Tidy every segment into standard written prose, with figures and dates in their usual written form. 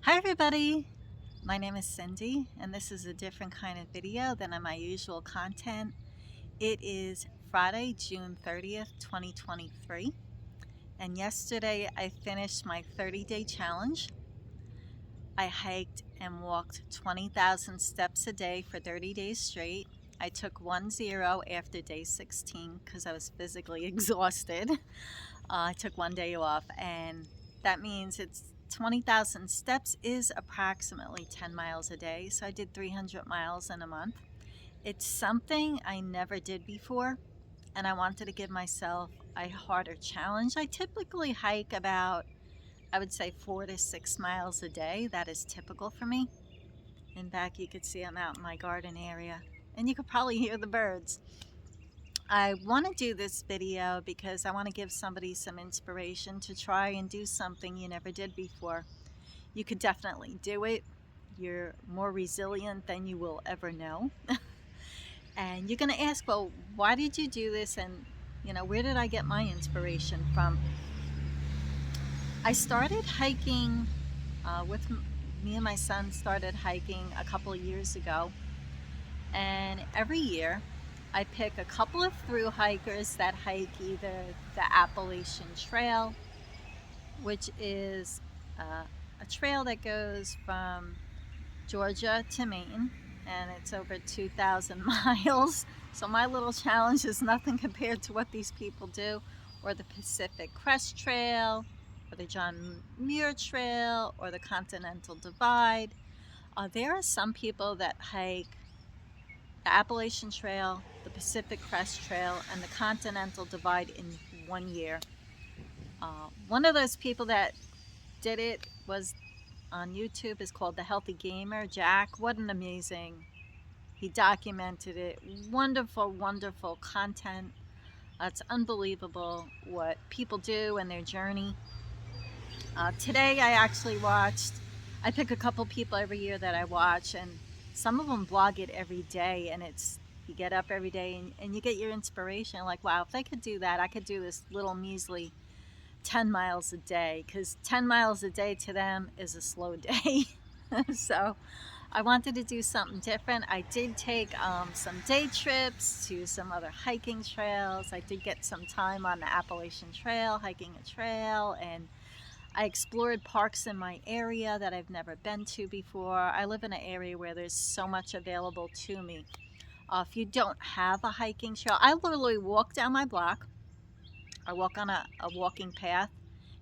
Hi everybody, my name is Cindy and this is a different kind of video than on my usual content. It is Friday, June 30th, 2023, and yesterday I finished my 30-day challenge. I hiked and walked 20,000 steps a day for 30 days straight. I took 1-0 after day 16 because I was physically exhausted. I took one day off, and that means it's 20,000 steps is approximately 10 miles a day. So I did 300 miles in a month. It's something I never did before, and I wanted to give myself a harder challenge. I typically hike about, I would say, 4 to 6 miles a day. That is typical for me. In back, you could see I'm out in my garden area, and you could probably hear the birds. I want to do this video because I want to give somebody some inspiration to try and do something you never did before. You could definitely do it. You're more resilient than you will ever know. And you're going to ask, well, why did you do this? And, where did I get my inspiration from? I started hiking with me and my son started hiking a couple of years ago. And every year I pick a couple of thru hikers that hike either the Appalachian Trail, which is a trail that goes from Georgia to Maine, and it's over 2,000 miles. So my little challenge is nothing compared to what these people do, or the Pacific Crest Trail, or the John Muir Trail, or the Continental Divide. There are some people that hike the Appalachian Trail, the Pacific Crest Trail, and the Continental Divide in 1 year. One of those people that did it was on YouTube, is called The Healthy Gamer, Jack. What an amazing, he documented it. Wonderful, wonderful content. It's unbelievable what people do and their journey. Today I actually watched, I pick a couple people every year that I watch, and some of them blog it every day, and it's, you get up every day and you get your inspiration, like, wow, if they could do that, I could do this little measly 10 miles a day, because 10 miles a day to them is a slow day. So I wanted to do something different. I did take some day trips to some other hiking trails. I did get some time on the Appalachian Trail, hiking a trail, and I explored parks in my area that I've never been to before. I live in an area where there's so much available to me. If you don't have a hiking trail, I literally walk down my block. I walk on a walking path,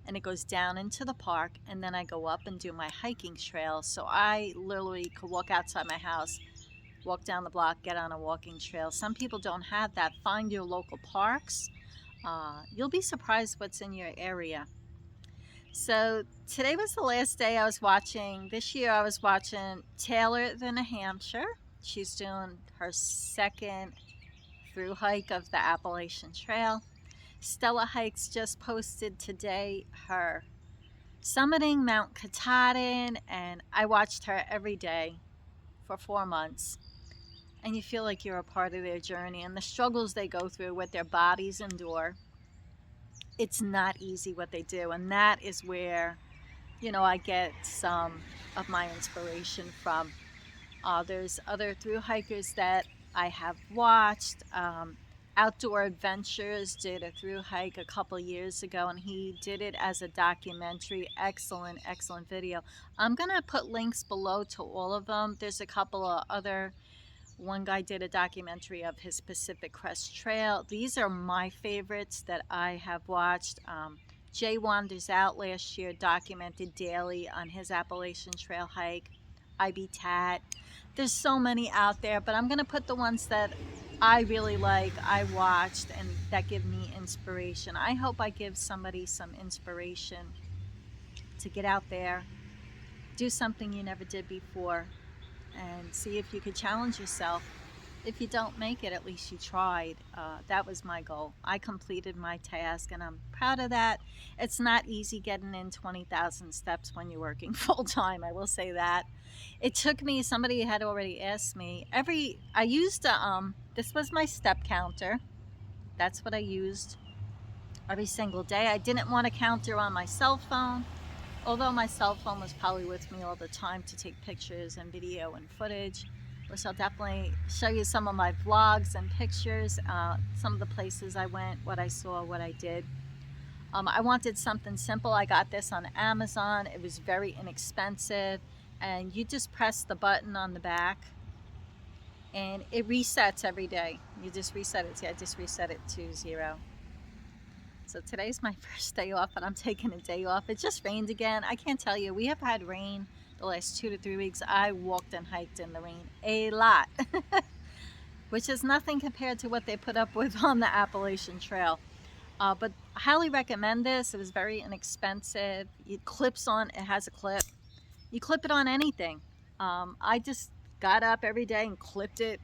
and it goes down into the park, and then I go up and do my hiking trail. So I literally could walk outside my house, walk down the block, get on a walking trail. Some people don't have that. Find your local parks. You'll be surprised what's in your area. So today was the last day I was watching. This year I was watching Taylor, the New Hampshire. She's doing her second thru hike of the Appalachian Trail. Stella Hikes just posted today her summiting Mount Katahdin, and I watched her every day for 4 months. And you feel like you're a part of their journey and the struggles they go through, what their bodies endure. It's not easy what they do, and that is where, I get some of my inspiration from. There's other thru hikers that I have watched. Outdoor Adventures did a thru hike a couple years ago, and he did it as a documentary. Excellent, excellent video. I'm gonna put links below to all of them. There's a couple of other, one guy did a documentary of his Pacific Crest Trail. These are my favorites that I have watched. Jay Wanders Out last year documented daily on his Appalachian Trail hike. IB Tat. There's so many out there, but I'm gonna put the ones that I really like, I watched, and that give me inspiration. I hope I give somebody some inspiration to get out there, do something you never did before, and see if you could challenge yourself. If you don't make it, at least you tried. That was my goal. I completed my task, and I'm proud of that. It's not easy getting in 20,000 steps when you're working full time, I will say that. It took me, somebody had already asked me, I used this was my step counter. That's what I used every single day. I didn't want a counter on my cell phone. Although my cell phone was probably with me all the time to take pictures and video and footage, which I'll definitely show you some of my vlogs and pictures, some of the places I went, what I saw, what I did. I wanted something simple. I got this on Amazon. It was very inexpensive, and you just press the button on the back and it resets every day. You just reset it. See, I just reset it to 0. So today's my first day off, and I'm taking a day off. It just rained again. I can't tell you, we have had rain the last 2 to 3 weeks. I walked and hiked in the rain a lot, which is nothing compared to what they put up with on the Appalachian Trail. But I highly recommend this. It was very inexpensive. It clips on, it has a clip. You clip it on anything. I just got up every day and clipped it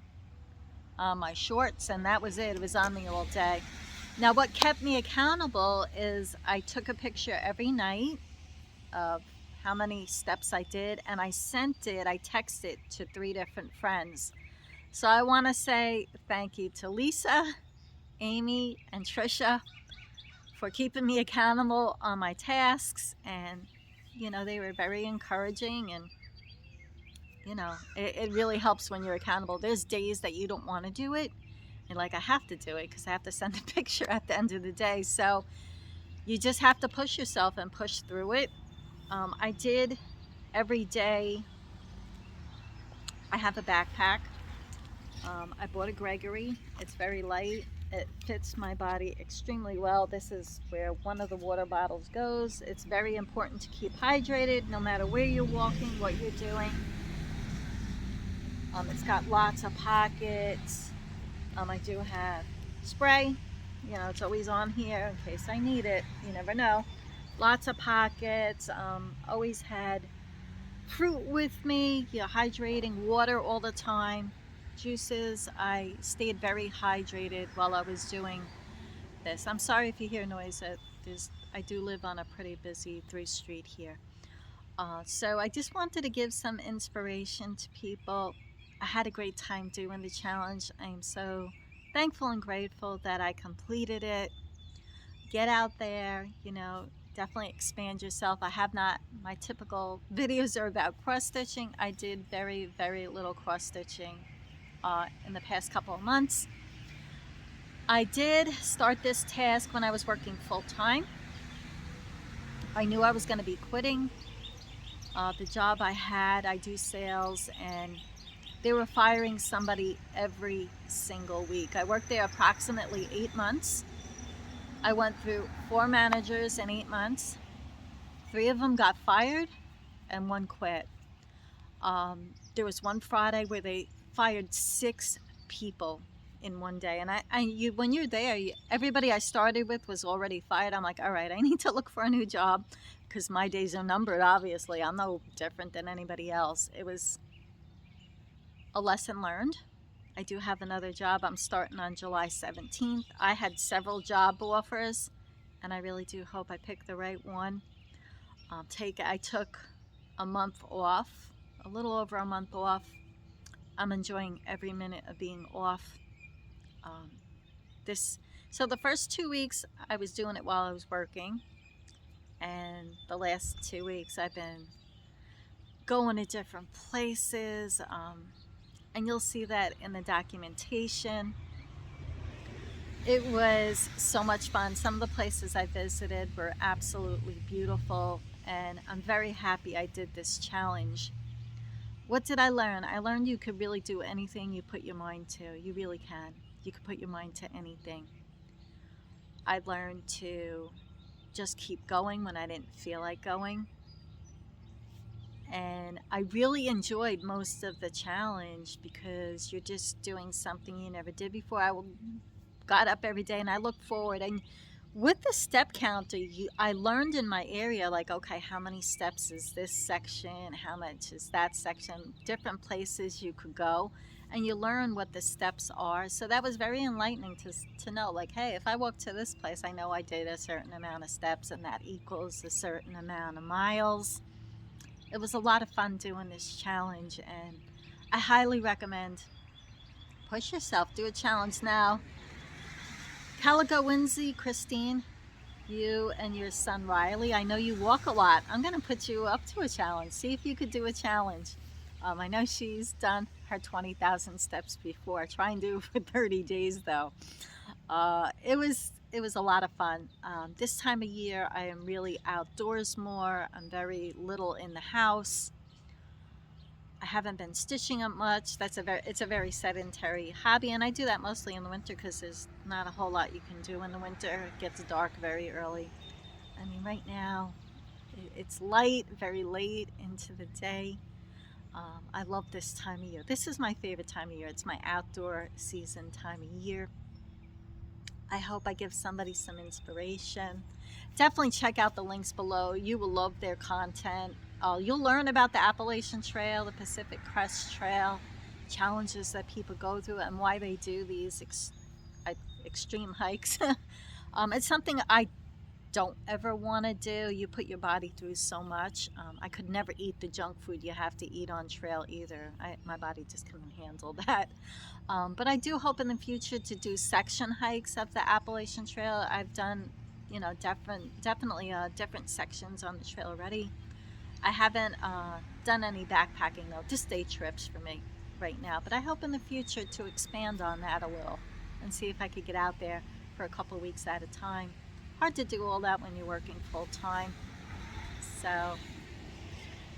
on my shorts, and that was it. It was on me all day. Now, what kept me accountable is I took a picture every night of how many steps I did, and I texted it to 3 different friends. So I want to say thank you to Lisa, Amy, and Trisha for keeping me accountable on my tasks. And, you know, they were very encouraging, and, you know, it really helps when you're accountable. There's days that you don't want to do it. You're like, I have to do it because I have to send a picture at the end of the day. So you just have to push yourself and push through it. I did every day. I have a backpack. I bought a Gregory. It's very light. It fits my body extremely well. This is where one of the water bottles goes. It's very important to keep hydrated no matter where you're walking, what you're doing. It's got lots of pockets. I do have spray, you know, it's always on here in case I need it. You never know. Lots of pockets. Always had fruit with me, you know, hydrating, water all the time, juices. I stayed very hydrated while I was doing this. I'm sorry if you hear noise. I do live on a pretty busy 3rd Street here. So I just wanted to give some inspiration to people. I had a great time doing the challenge. I am so thankful and grateful that I completed it. Get out there, you know, definitely expand yourself. I have not, my typical videos are about cross stitching. I did very, very little cross stitching in the past couple of months. I did start this task when I was working full-time. I knew I was going to be quitting the job I had. I do sales, and they were firing somebody every single week. I worked there approximately 8 months. I went through 4 managers in 8 months. 3 of them got fired and 1 quit. There was one Friday where they fired 6 people in one day. And when you're there, everybody I started with was already fired. I'm like, all right, I need to look for a new job because my days are numbered, obviously. I'm no different than anybody else. It was a lesson learned. I do have another job. I'm starting on July 17th. I had several job offers, and I really do hope I pick the right one. I took a month off, a little over a month off. I'm enjoying every minute of being off. So the first 2 weeks I was doing it while I was working, and the last 2 weeks I've been going to different places, and you'll see that in the documentation. It was so much fun. Some of the places I visited were absolutely beautiful, and I'm very happy I did this challenge. What did I learn? I learned you could really do anything you put your mind to. You really can. You can put your mind to anything. I learned to just keep going when I didn't feel like going. And I really enjoyed most of the challenge because you're just doing something you never did before. I got up every day and I looked forward. And with the step counter, I learned in my area, like, okay, how many steps is this section? How much is that section? Different places you could go. And you learn what the steps are. So that was very enlightening to know, like, hey, if I walk to this place, I know I did a certain amount of steps, and that equals a certain amount of miles. It was a lot of fun doing this challenge, and I highly recommend push yourself, do a challenge. Now, Calico Winsey, Christine, You and your son Riley, I know you walk a lot. I'm going to put you up to a challenge. See if you could do a challenge. I know she's done her 20,000 steps before. Try and do it for 30 days though. It was a lot of fun. This time of year, I am really outdoors more. I'm very little in the house. I haven't been stitching up much. It's a very sedentary hobby, and I do that mostly in the winter because there's not a whole lot you can do in the winter. It gets dark very early. I mean, right now it's light, very late into the day. I love this time of year. This is my favorite time of year. It's my outdoor season time of year. I hope I give somebody some inspiration. Definitely check out the links below. You will love their content. You'll learn about the Appalachian Trail, the Pacific Crest Trail, challenges that people go through and why they do these extreme hikes. It's something I don't ever want to do. You put your body through so much. I could never eat the junk food you have to eat on trail either. My body just couldn't handle that. But I do hope in the future to do section hikes of the Appalachian Trail. I've done, definitely different sections on the trail already. I haven't done any backpacking though, just day trips for me right now. But I hope in the future to expand on that a little and see if I could get out there for a couple of weeks at a time. Hard to do all that when you're working full time. So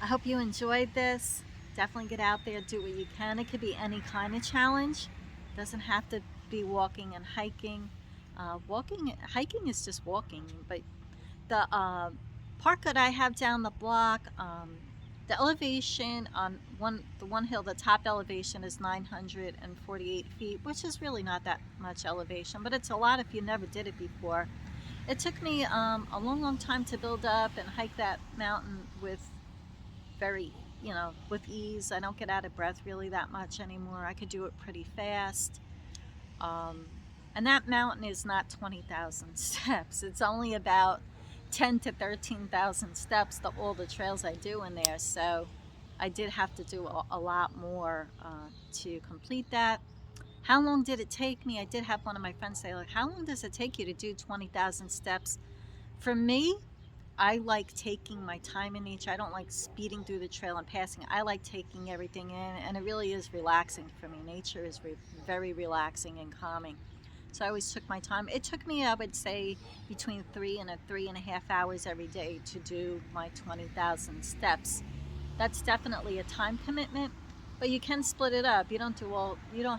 I hope you enjoyed this. Definitely get out there, do what you can. It could be any kind of challenge. It doesn't have to be walking and hiking. Hiking is just walking, but the park that I have down the block, the elevation on the one hill, the top elevation is 948 feet, which is really not that much elevation, but it's a lot if you never did it before. It took me a long time to build up and hike that mountain with with ease. I don't get out of breath really that much anymore. I could do it pretty fast. And that mountain is not 20,000 steps. It's only about 10 to 13,000 steps, all the trails I do in there. So I did have to do a lot more to complete that. How long did it take me? I did have one of my friends say, like, how long does it take you to do 20,000 steps? For me, I like taking my time in nature. I don't like speeding through the trail and passing. I like taking everything in, and it really is relaxing for me. Nature is very relaxing and calming. So I always took my time. It took me, I would say, between 3 and 3.5 hours every day to do my 20,000 steps. That's definitely a time commitment, but you can split it up. You don't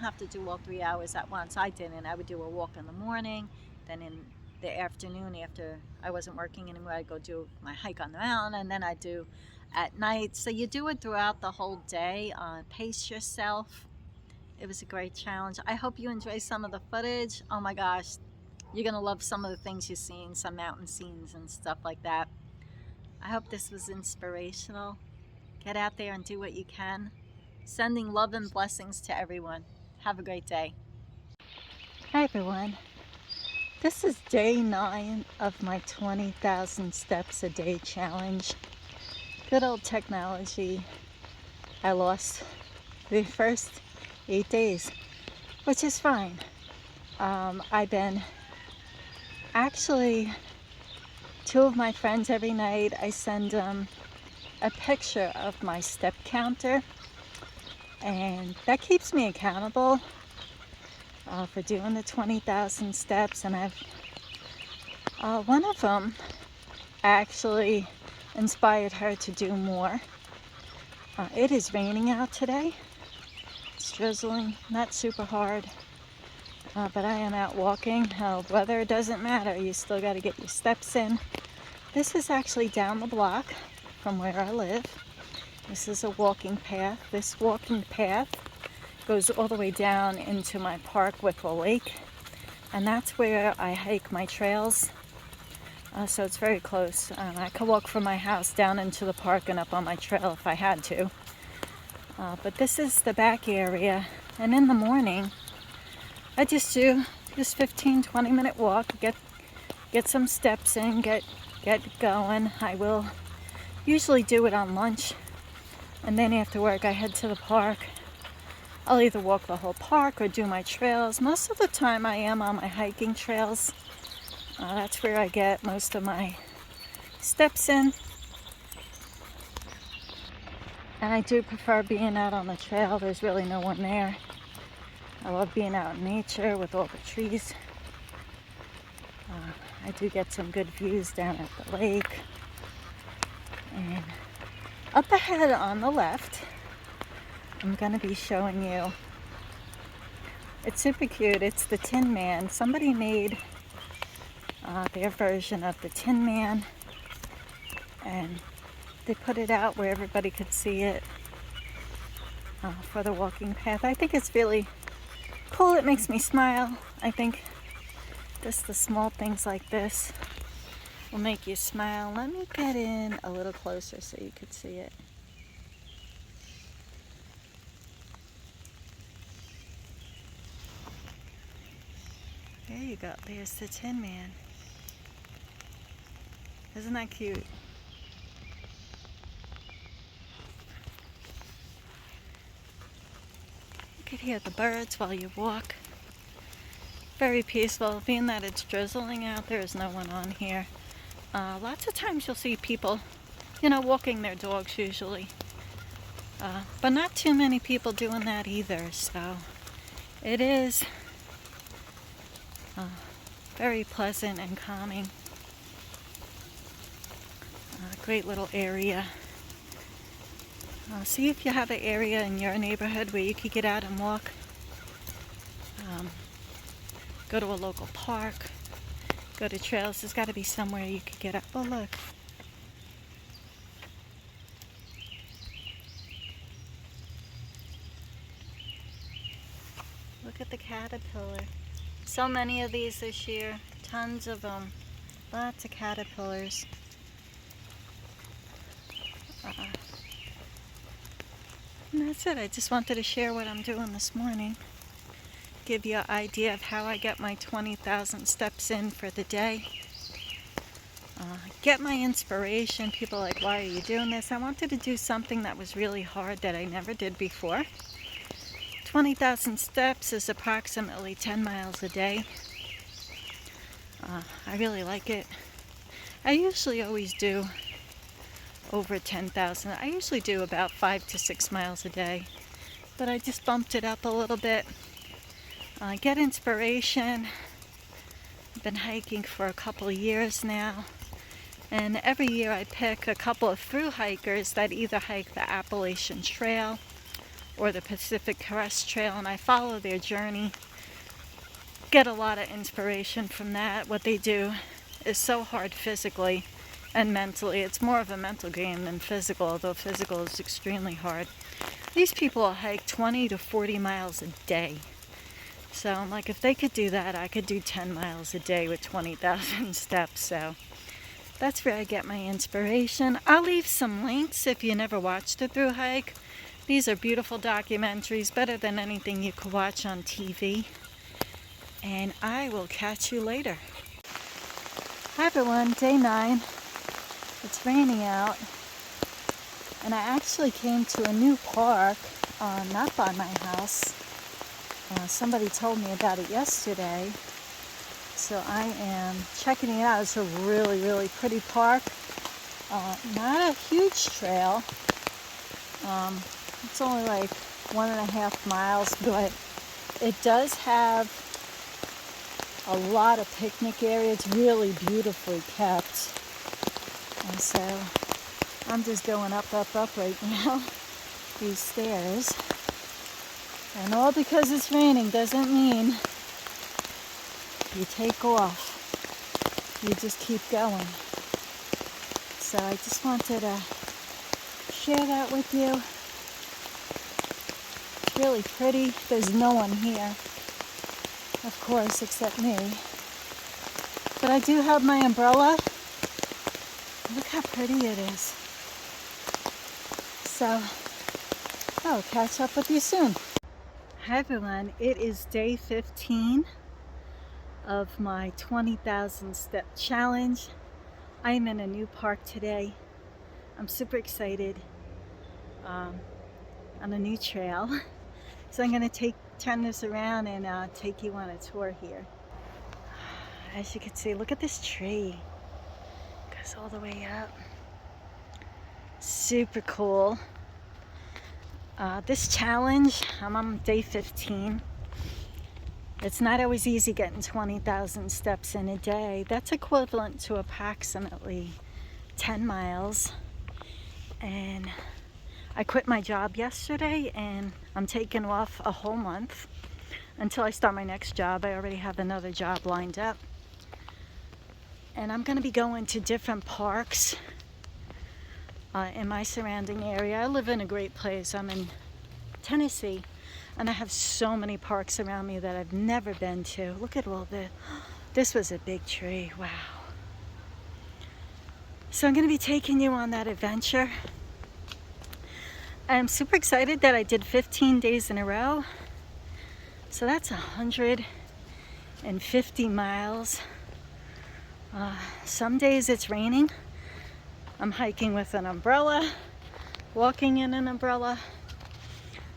have to do all 3 hours at once. I didn't. I would do a walk in the morning, then in the afternoon after I wasn't working anymore, I'd go do my hike on the mountain, and then I'd do at night. So you do it throughout the whole day. Pace yourself. It was a great challenge. I hope you enjoy some of the footage. Oh my gosh, you're gonna love some of the things you're seeing, some mountain scenes and stuff like that. I hope this was inspirational. Get out there and do what you can. Sending love and blessings to everyone. Have a great day. Hi everyone. This is day 9 of my 20,000 steps a day challenge. Good old technology. I lost the first 8 days, which is fine. I've been actually, 2 of my friends every night, I send them a picture of my step counter, and that keeps me accountable for doing the 20,000 steps. And I've one of them actually inspired her to do more. It is raining out today. It's drizzling, not super hard, but I am out walking. Weather doesn't matter, you still got to get your steps in. This is actually down the block from where I live. This is a walking path. This walking path goes all the way down into my park with a lake, and that's where I hike my trails. So it's very close. I could walk from my house down into the park and up on my trail if I had to. But this is the back area, and in the morning I just do this 15-20 minute walk, get some steps in, get going. I will usually do it on lunch, and then after work I head to the park. I'll either walk the whole park or do my trails. Most of the time I am on my hiking trails. That's where I get most of my steps in. And I do prefer being out on the trail. There's really no one there. I love being out in nature with all the trees. I do get some good views down at the lake. And up ahead on the left, I'm going to be showing you. It's super cute. It's the Tin Man. Somebody made their version of the Tin Man, and they put it out where everybody could see it for the walking path. I think it's really cool. It makes me smile. I think just the small things like this will make you smile. Let me get in a little closer so you could see it. There you go. There's the Tin Man. Isn't that cute? You could hear the birds while you walk. Very peaceful. Being that it's drizzling out, there is no one on here. Lots of times you'll see people, walking their dogs usually. But not too many people doing that either, so it is very pleasant and calming. Great little area. See if you have an area in your neighborhood where you could get out and walk. Go to a local park. Go to trails. There's got to be somewhere you could get up. Oh, look. Look at the caterpillar. So many of these this year. Tons of them. Lots of caterpillars. And that's it. I just wanted to share what I'm doing this morning. Give you an idea of how I get my 20,000 steps in for the day. Get my inspiration. People are like, why are you doing this? I wanted to do something that was really hard that I never did before. 20,000 steps is approximately 10 miles a day. I really like it. I usually always do over 10,000. I usually do about 5 to 6 miles a day, but I just bumped it up a little bit. Get inspiration. I've been hiking for a couple of years now, and every year I pick a couple of thru hikers that either hike the Appalachian Trail or the Pacific Crest Trail, and I follow their journey. Get a lot of inspiration from that. What they do is so hard physically and mentally. It's more of a mental game than physical, although physical is extremely hard. These people hike 20 to 40 miles a day. So I'm like, if they could do that, I could do 10 miles a day with 20,000 steps. So that's where I get my inspiration. I'll leave some links if you never watched a thru hike. These are beautiful documentaries, better than anything you could watch on TV. And I will catch you later. Hi everyone, day 9. It's raining out. And I actually came to a new park, not by my house. Somebody told me about it yesterday, so I am checking it out. It's a really, really pretty park. Not a huge trail. It's only like 1.5 miles, but it does have a lot of picnic area. It's really beautifully kept. And so I'm just going up right now, these stairs. And all because it's raining doesn't mean you take off. You just keep going. So I just wanted to share that with you. It's really pretty. There's no one here, of course, except me. But I do have my umbrella. Look how pretty it is. So I'll catch up with you soon. Hi everyone, it is day 15 of my 20,000 step challenge. I am in a new park today. I'm super excited on a new trail. So I'm going to turn this around and take you on a tour here. As you can see, look at this tree. It goes all the way up. Super cool. This challenge, I'm on day 15. It's not always easy getting 20,000 steps in a day. That's equivalent to approximately 10 miles. And I quit my job yesterday and I'm taking off a whole month until I start my next job. I already have another job lined up. And I'm going to be going to different parks in my surrounding area. I live in a great place. I'm in Tennessee, and I have so many parks around me that I've never been to. Look at all this. This was a big tree. Wow. So I'm going to be taking you on that adventure. I'm super excited that I did 15 days in a row. So that's 150 miles. Some days it's raining. I'm hiking with an umbrella, walking in an umbrella.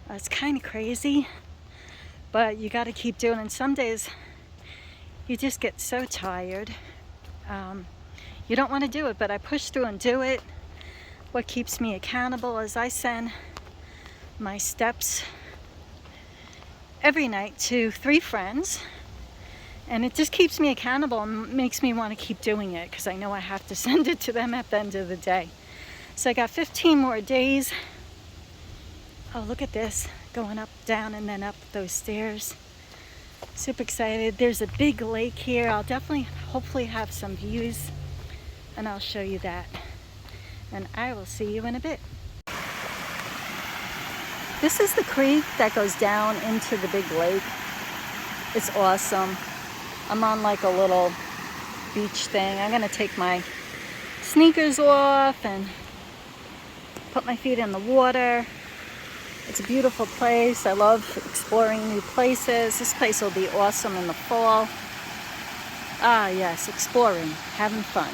It's kind of crazy, but you got to keep doing it. And some days you just get so tired. You don't want to do it, but I push through and do it. What keeps me accountable is I send my steps every night to 3 friends, and it just keeps me accountable and makes me want to keep doing it because I know I have to send it to them at the end of the day. So I got 15 more days. Oh, look at this, going up, down, and then up those stairs. Super excited. There's a big lake here. I'll definitely, hopefully have some views, and I'll show you that. And I will see you in a bit. This is the creek that goes down into the big lake. It's awesome. I'm on like a little beach thing. I'm gonna take my sneakers off and put my feet in the water. It's a beautiful place. I love exploring new places. This place will be awesome in the fall. Ah, yes, exploring, having fun.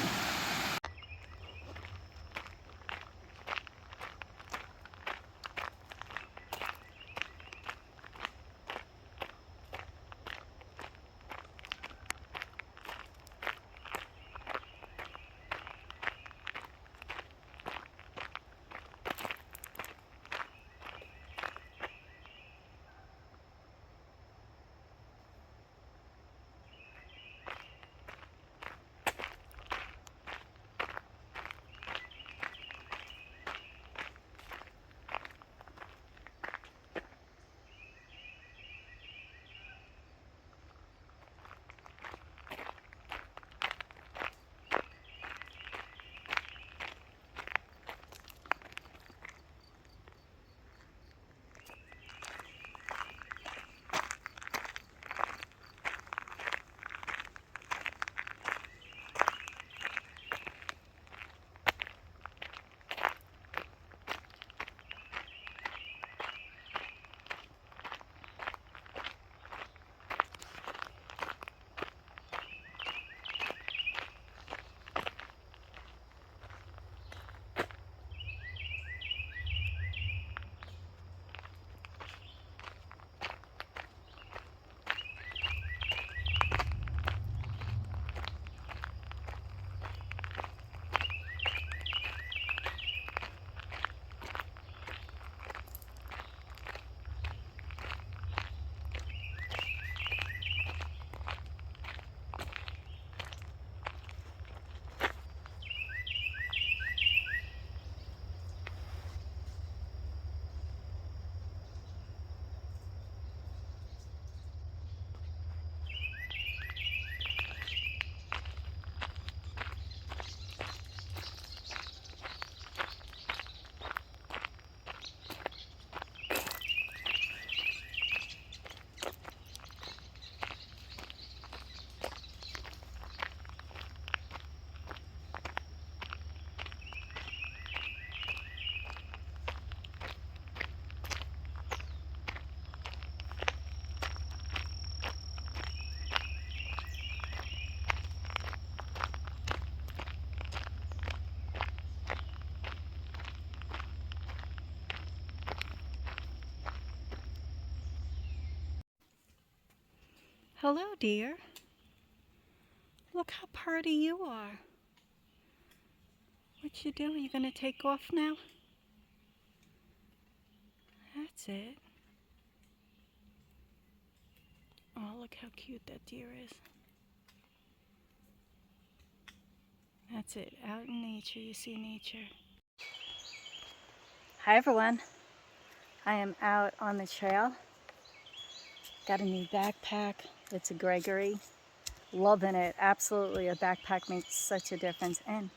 Hello, dear. Look how pretty you are. What you doing? You gonna take off now? That's it. Oh, look how cute that deer is. That's it. Out in nature, you see nature. Hi everyone. I am out on the trail. Got a new backpack. It's a Gregory. Loving it. Absolutely. A backpack makes such a difference. And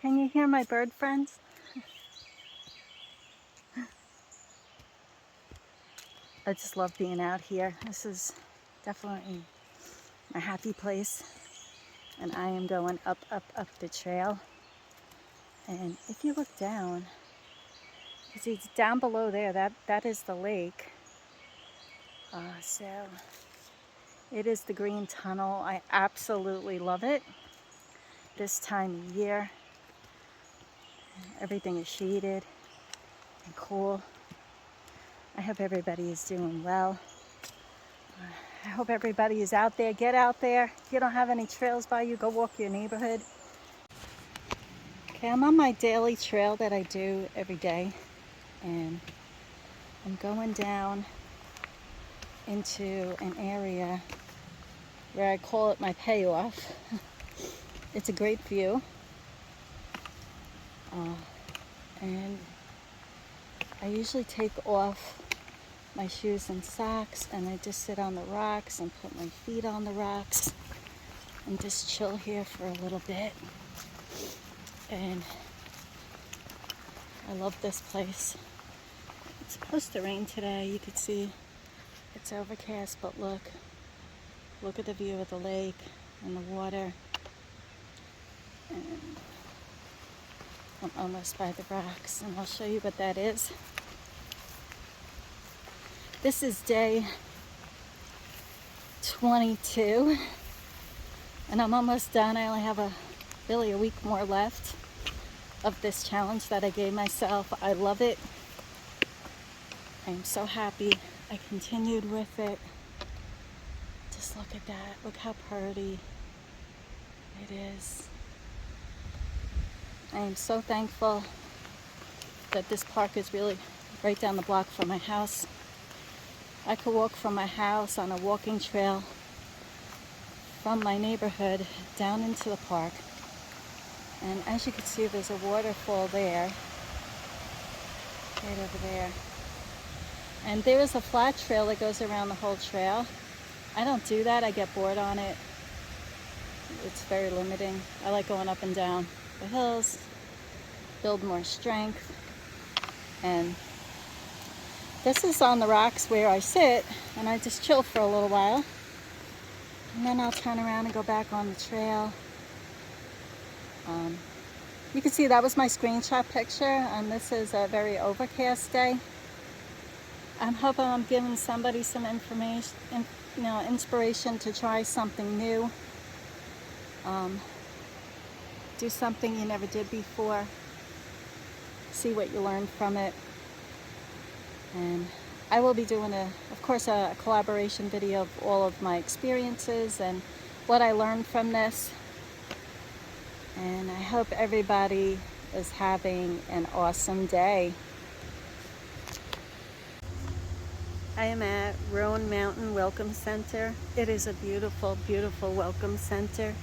can you hear my bird friends? I just love being out here. This is definitely my happy place. And I am going up the trail. And if you look down, you see it's down below there. That is the lake. So it is the green tunnel. I absolutely love it. This time of year, everything is shaded and cool. I hope everybody is doing well. I hope everybody is out there. Get out there. If you don't have any trails by you, go walk your neighborhood. Okay, I'm on my daily trail that I do every day, and I'm going down into an area where I call it my payoff. It's a great view, and I usually take off my shoes and socks, and I just sit on the rocks and put my feet on the rocks and just chill here for a little bit. And I love this place. It's supposed to rain today. You can see it's overcast, but look at the view of the lake and the water. And I'm almost by the rocks, and I'll show you what that is. This is day 22, and I'm almost done. I only have really a week more left of this challenge that I gave myself. I love it. I am so happy I continued with it. Just look at that. Look how pretty it is. I am so thankful that this park is really right down the block from my house. I could walk from my house on a walking trail from my neighborhood down into the park. And as you can see, there's a waterfall there, right over there. And there is a flat trail that goes around the whole trail. I don't do that. I get bored on it. It's very limiting. I like going up and down the hills, build more strength. And this is on the rocks where I sit, and I just chill for a little while. And then I'll turn around and go back on the trail. You can see that was my screenshot picture, and this is a very overcast day. I'm hoping I'm giving somebody some information, inspiration to try something new. Do something you never did before. See what you learned from it. And I will be doing, of course, a collaboration video of all of my experiences and what I learned from this. And I hope everybody is having an awesome day. I am at Roan Mountain Welcome Center. It is a beautiful, beautiful welcome center.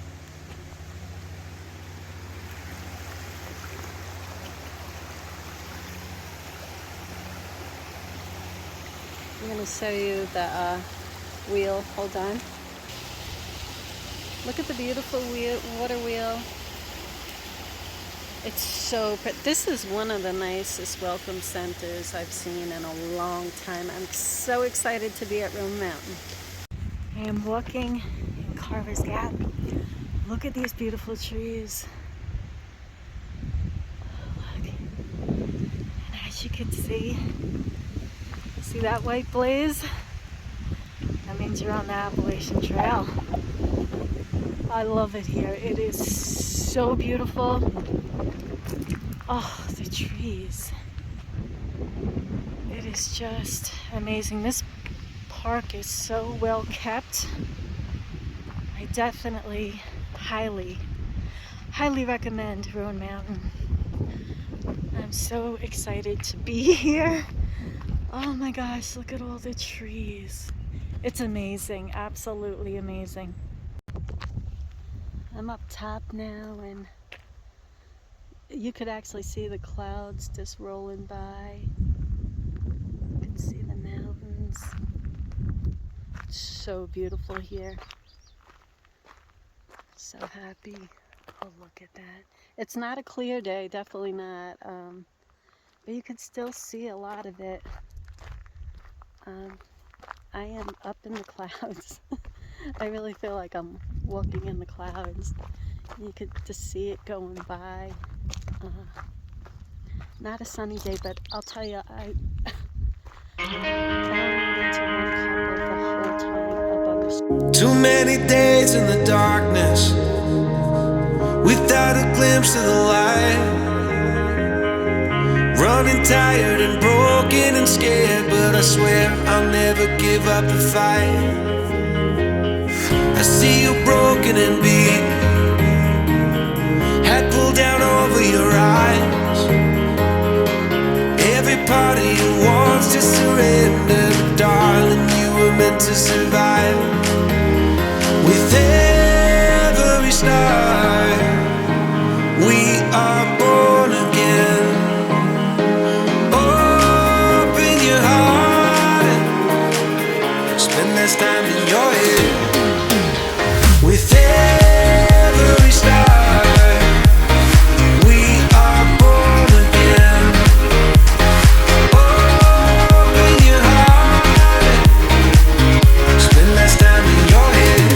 I'm going to show you the wheel. Hold on. Look at the beautiful water wheel. It's so pretty. This is one of the nicest welcome centers I've seen in a long time. I'm so excited to be at Roan Mountain. I am walking in Carver's Gap. Look at these beautiful trees. Look. And as you can see that white blaze? That means you're on the Appalachian Trail. I love it here. It is so beautiful. Oh, the trees. It is just amazing. This park is so well kept. I definitely highly recommend Roan Mountain. I'm so excited to be here. Oh my gosh, look at all the trees. It's amazing, absolutely amazing. I'm up top now and you could actually see the clouds just rolling by. You can see the mountains. It's so beautiful here. So happy. Oh, look at that. It's not a clear day, definitely not. But you can still see a lot of it. I am up in the clouds. I really feel like I'm walking in the clouds. You could just see it going by. Not a sunny day, but I'll tell you, I ran into one couple the whole time up on the street. Too many days in the darkness without a glimpse of the light. Running tired and broken and scared, but I swear I'll never give up the fight. I see you broken and beat, head pulled down over your eyes. Every part of you wants to surrender, but darling, you were meant to survive. With every star, we are born again. Open your heart and spend less time in your head. With every star, we are born again. Open your heart and spend less time in your head.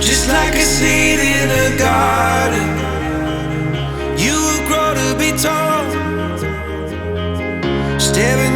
Just like a seed in a garden, you will grow to be tall. Staring